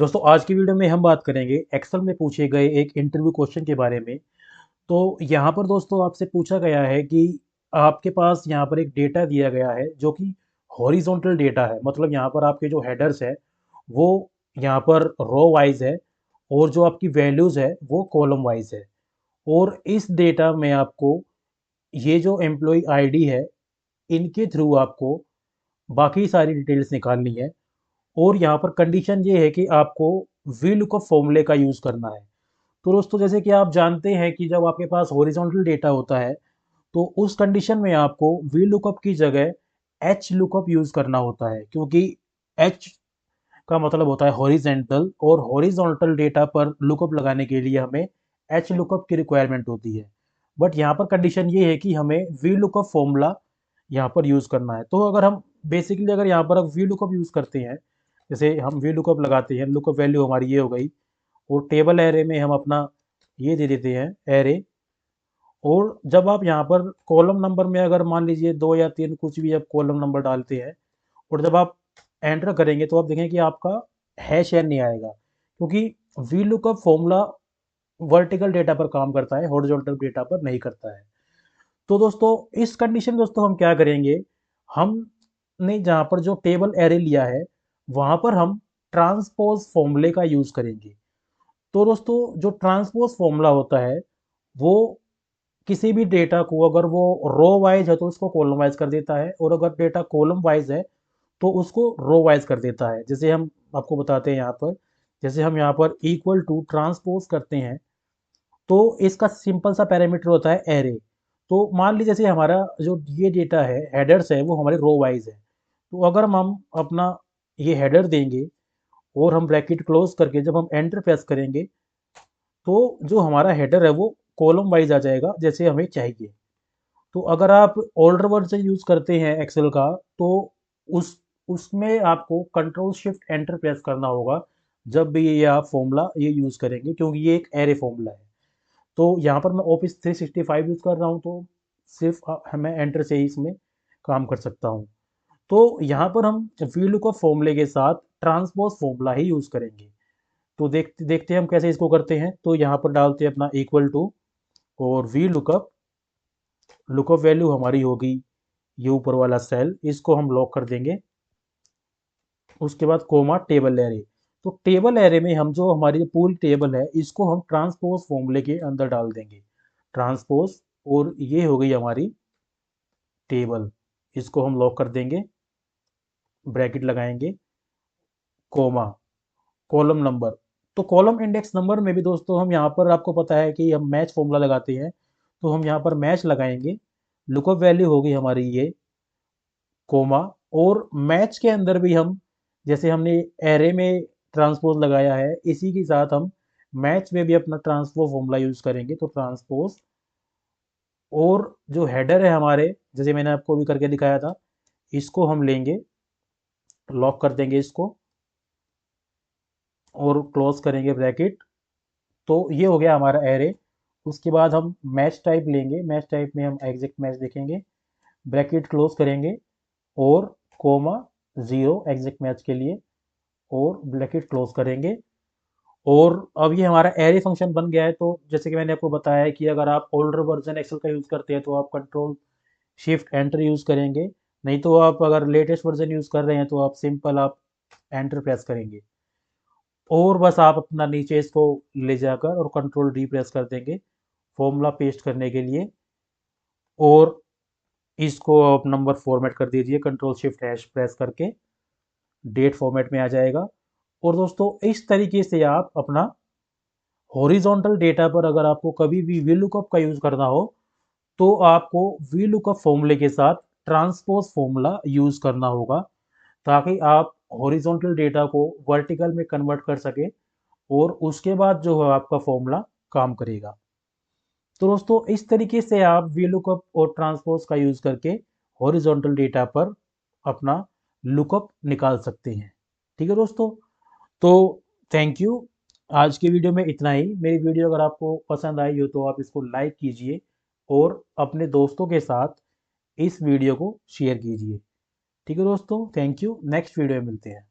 दोस्तों आज की वीडियो में हम बात करेंगे एक्सेल में पूछे गए एक इंटरव्यू क्वेश्चन के बारे में। तो यहाँ पर दोस्तों आपसे पूछा गया है कि आपके पास यहाँ पर एक डेटा दिया गया है जो कि हॉरिजॉन्टल डेटा है, मतलब यहाँ पर आपके जो हेडर्स है वो यहाँ पर रो वाइज है और जो आपकी वैल्यूज़ है वो कॉलम वाइज है। और इस डेटा में आपको ये जो एम्प्लॉय आईडी है इनके थ्रू आपको बाकी सारी डिटेल्स निकालनी है। और यहाँ पर कंडीशन ये है कि आपको वी लुकअप फॉर्मूले का यूज़ करना है। तो दोस्तों जैसे कि आप जानते हैं कि जब आपके पास हॉरिजॉन्टल डेटा होता है तो उस कंडीशन में आपको वी लुकअप की जगह एच लुकअप यूज़ करना होता है, क्योंकि एच का मतलब होता है हॉरिजेंटल और हॉरिजॉन्टल डेटा पर लुकअप लगाने के लिए हमें एच लुकअप की रिक्वायरमेंट होती है। बट यहाँ पर कंडीशन ये है कि हमें वी लुकअप फॉर्मूला यहाँ पर यूज़ करना है। तो अगर हम बेसिकली अगर यहाँ पर अब वी लुकअप यूज़ करते हैं, जैसे हम वी लुकअप लगाते हैं, लुकअप वैल्यू हमारी ये हो गई और टेबल एरे में हम अपना ये दे देते हैं एरे। और जब आप यहाँ पर कॉलम नंबर में अगर मान लीजिए 2 या 3 कुछ भी आप कॉलम नंबर डालते हैं और जब आप एंटर करेंगे तो आप देखेंगे कि आपका हैश एन नहीं आएगा, क्योंकि V lookup formula vertical data पर काम करता है, हॉरिजॉन्टल डेटा पर नहीं करता है। तो दोस्तों इस कंडीशन में दोस्तों हम क्या करेंगे, हमने जहाँ पर जो टेबल एरे लिया है वहाँ पर हम ट्रांसपोज फॉर्मूले का यूज़ करेंगे। तो दोस्तों जो ट्रांसपोज फॉर्मूला होता है वो किसी भी डेटा को अगर वो रो वाइज है तो उसको कॉलम वाइज कर देता है, और अगर डेटा कॉलम वाइज है तो उसको रो वाइज कर देता है। जैसे हम आपको बताते हैं यहाँ पर, जैसे हम यहाँ पर इक्वल टू ट्रांसपोज करते हैं तो इसका सिंपल सा पैरामीटर होता है एरे। तो मान लीजिए जैसे हमारा जो ये डेटा है हेडर्स है वो हमारे रो वाइज है, तो अगर हम अपना ये हेडर देंगे और हम ब्रैकेट क्लोज करके जब हम एंटर प्रेस करेंगे तो जो हमारा हेडर है वो कॉलम वाइज आ जाएगा जैसे हमें चाहिए। तो अगर आप ओल्डर वर्जन यूज़ करते हैं एक्सेल का तो उस उसमें आपको कंट्रोल शिफ्ट एंटर प्रेस करना होगा जब भी ये आप फॉर्मूला ये यूज़ करेंगे, क्योंकि ये एक एरे फॉर्मूला है। तो यहाँ पर मैं ऑफिस 365 यूज़ कर रहा हूँ तो सिर्फ मैं एंटर से ही इसमें काम कर सकता हूँ। तो यहाँ पर हम वी लुकअप फॉर्मूले के साथ ट्रांसपोज फॉर्मूला ही यूज़ करेंगे। तो देखते देखते हम कैसे इसको करते हैं। तो यहाँ पर डालते हैं अपना इक्वल टू और वी लुकअप, लुकअप वैल्यू हमारी होगी ये ऊपर वाला सेल, इसको हम लॉक कर देंगे। उसके बाद कोमा टेबल एरे। तो टेबल एरे में हम जो हमारी जो पूरी टेबल है इसको हम ट्रांसपोज फॉर्मूले के अंदर डाल देंगे, ट्रांसपोज। और ये हो गई हमारी टेबल, इसको हम लॉक कर देंगे, ब्रैकेट लगाएंगे, कोमा कॉलम नंबर। तो कॉलम इंडेक्स नंबर में भी दोस्तों हम यहाँ पर आपको पता है कि हम मैच फॉर्मूला लगाते हैं, तो हम यहाँ पर मैच लगाएंगे। लुकअप वैल्यू होगी हमारी ये कोमा। और मैच के अंदर भी हम जैसे हमने एरे में ट्रांसपोज लगाया है इसी के साथ हम मैच में भी अपना ट्रांसपोज फॉर्मूला यूज करेंगे। तो ट्रांसपोज और जो हेडर है हमारे, जैसे मैंने आपको भी करके दिखाया था, इसको हम लेंगे, लॉक कर देंगे इसको और क्लोज करेंगे ब्रैकेट। तो ये हो गया हमारा एरे। उसके बाद हम मैच टाइप लेंगे, मैच टाइप में हम एग्जैक्ट मैच देखेंगे, ब्रैकेट क्लोज करेंगे और कोमा 0 एग्जैक्ट मैच के लिए और ब्रैकेट क्लोज करेंगे। और अब ये हमारा एरे फंक्शन बन गया है। तो जैसे कि मैंने आपको बताया है कि अगर आप ओल्डर वर्जन एक्सेल का यूज़ करते हैं तो आप कंट्रोल शिफ्ट एंटर यूज़ करेंगे, नहीं तो आप अगर लेटेस्ट वर्जन यूज़ कर रहे हैं तो आप सिंपल आप एंटर प्रेस करेंगे। और बस आप अपना नीचे इसको ले जाकर और कंट्रोल डी प्रेस कर देंगे फॉर्मूला पेस्ट करने के लिए। और इसको आप नंबर फॉर्मेट कर दीजिए, कंट्रोल शिफ्ट हैश प्रेस करके डेट फॉर्मेट में आ जाएगा। और दोस्तों इस तरीके से आप अपना हॉरिजॉन्टल डेटा पर अगर आपको कभी भी वी लुकअप का यूज़ करना हो तो आपको वी लुकअप फॉर्मूले के साथ ट्रांसपोज फॉर्मूला यूज़ करना होगा, ताकि आप हॉरिजॉन्टल डेटा को वर्टिकल में कन्वर्ट कर सके और उसके बाद जो है आपका फॉर्मूला काम करेगा। तो दोस्तों इस तरीके से आप वी लुकअप और ट्रांसपोज का यूज़ करके हॉरिजॉन्टल डेटा पर अपना लुकअप निकाल सकते हैं। ठीक है दोस्तों, तो थैंक यू। आज की वीडियो में इतना ही। मेरी वीडियो अगर आपको पसंद आई हो तो आप इसको लाइक कीजिए और अपने दोस्तों के साथ इस वीडियो को शेयर कीजिए। ठीक है दोस्तों, थैंक यू। नेक्स्ट वीडियो में मिलते हैं।